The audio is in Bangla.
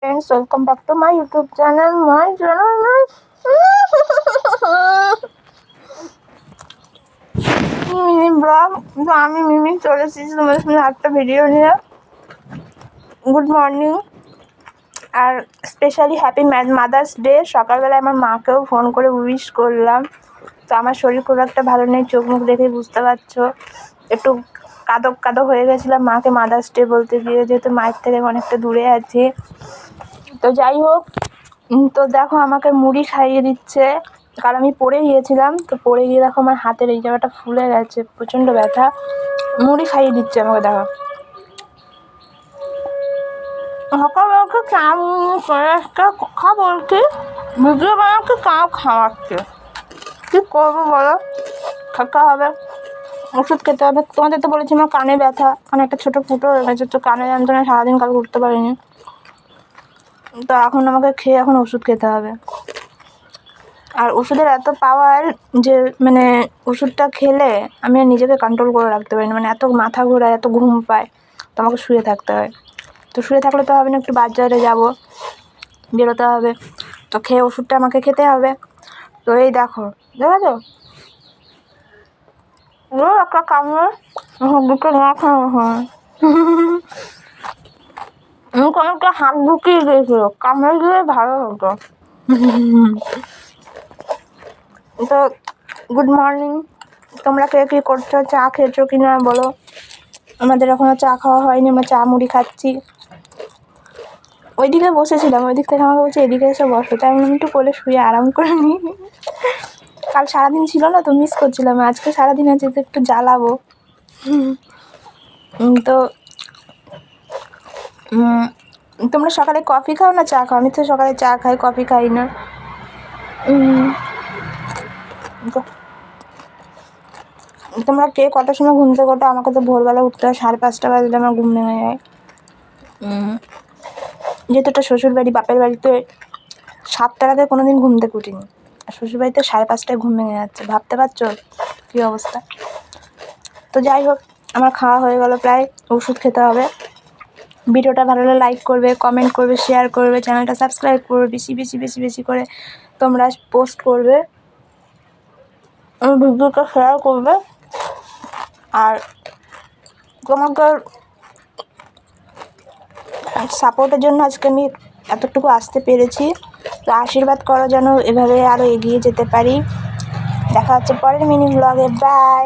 Friends, welcome back to my YouTube channel. Mini blog. তো আমি মিমি চলে এসেছি তোমাদের সামনে একটা ভিডিও নিয়ে। গুড মর্নিং আর স্পেশালি হ্যাপি মাদার্স ডে। সকালবেলায় আমার মাকেও ফোন করে উইশ করলাম। তো আমার শরীর খুব একটা ভালো নেই, চোখ মুখ দেখে বুঝতে পারছো, একটু কাঁদো হয়ে গেছিলাম মাকে মাদার্স ডে বলতে গিয়ে, যেহেতু মায়ের থেকে অনেকটা দূরে আছি। তো যাই হোক, তো দেখো আমাকে মুড়ি খাইয়ে দিচ্ছে, কারণ আমি পড়ে গিয়েছিলাম। তো পড়ে গিয়ে দেখো আমার হাতের এই জায়গাটা ফুলে গেছে, প্রচণ্ড ব্যথা। মুড়ি খাইয়ে দিচ্ছে আমাকে, দেখো সকালবেলাকে চা করে একটা কথা বলছি, ভিডিও বানাকে কাউ খাওয়াচ্ছে, কী করবো বলো, খেতে হবে, ওষুধ খেতে হবে। তোমাদের তো বলেছি আমার কানে ব্যথা, মানে একটা ছোটো ফুটো হয়ে গেছে, তো কানে যন্ত্রণা সারাদিন কাল উঠতে পারিনি। তো এখন আমাকে খেয়ে এখন ওষুধ খেতে হবে। আর ওষুধের এত পাওয়ার যে মানে ওষুধটা খেলে আমি আর নিজেকে কন্ট্রোল করে রাখতে পারি না, মানে এত মাথা ঘোরায়, এত ঘুম পায়, তো আমাকে শুয়ে থাকতে হয়। তো শুয়ে থাকলে তো হবে না, একটু বাজারে যাবো, বেরোতে হবে, তো খেয়ে ওষুধটা আমাকে খেতে হবে। তো এই দেখো তো একটা কামড়ে দুটো না খাওয়া হয়, অনেকটা হাত ঢুকিয়ে গিয়েছিল, কামড়ে গিয়ে ভালো হতো। তো গুড মর্নিং, তোমরা কে কী করছো, চা খেয়েছো কি না বলো। আমাদের এখনও চা খাওয়া হয়নি, আমরা চা মুড়ি খাচ্ছি। ওইদিকে বসেছিলাম, ওই দিক থেকে আমাকে বলছে এদিকে এসে বসো, তাই আমি একটু কোলে শুয়ে আরাম করে নিই। কাল সারাদিন ছিল না, তো মিস করছিলাম, আজকে সারাদিন আছে, তো একটু জ্বালাবো। তো তোমরা সকালে কফি খাও না চা খাও? আমি তো সকালে চা খাই, কফি খাই না। তোমরা কে কত সময় ঘুম থেকে ওঠো? আমাকে তো ভোরবেলা উঠতে হয়, 5:30 বাজলে আমার ঘুম ভেঙে যায়। যেহেতু একটা শ্বশুরবাড়ি, বাপের বাড়িতে 7টার আগে কোনো দিন ঘুম থেকে উঠিনি, আর শ্বশুরবাড়িতে 5:30টায় ঘুম ভেঙে যাচ্ছে, ভাবতে পারছো কী অবস্থা। তো যাই হোক, আমার খাওয়া হয়ে গেল প্রায়, ওষুধ খেতে হবে। ভিডিওটা ভালো লাগলে লাইক করবে, কমেন্ট করবে, শেয়ার করবে, চ্যানেলটা সাবস্ক্রাইব করবে, বেশি বেশি বেশি বেশি করে তোমরা পোস্ট করবে, ভিডিওটা শেয়ার করবে। আর তোমাকে সাপোর্টের জন্য আজকে আমি এতটুকু আসতে পেরেছি। তো আশীর্বাদ করো যেন এভাবে আরও এগিয়ে যেতে পারি। দেখা হচ্ছে পরের মিনি ব্লগে, বাই।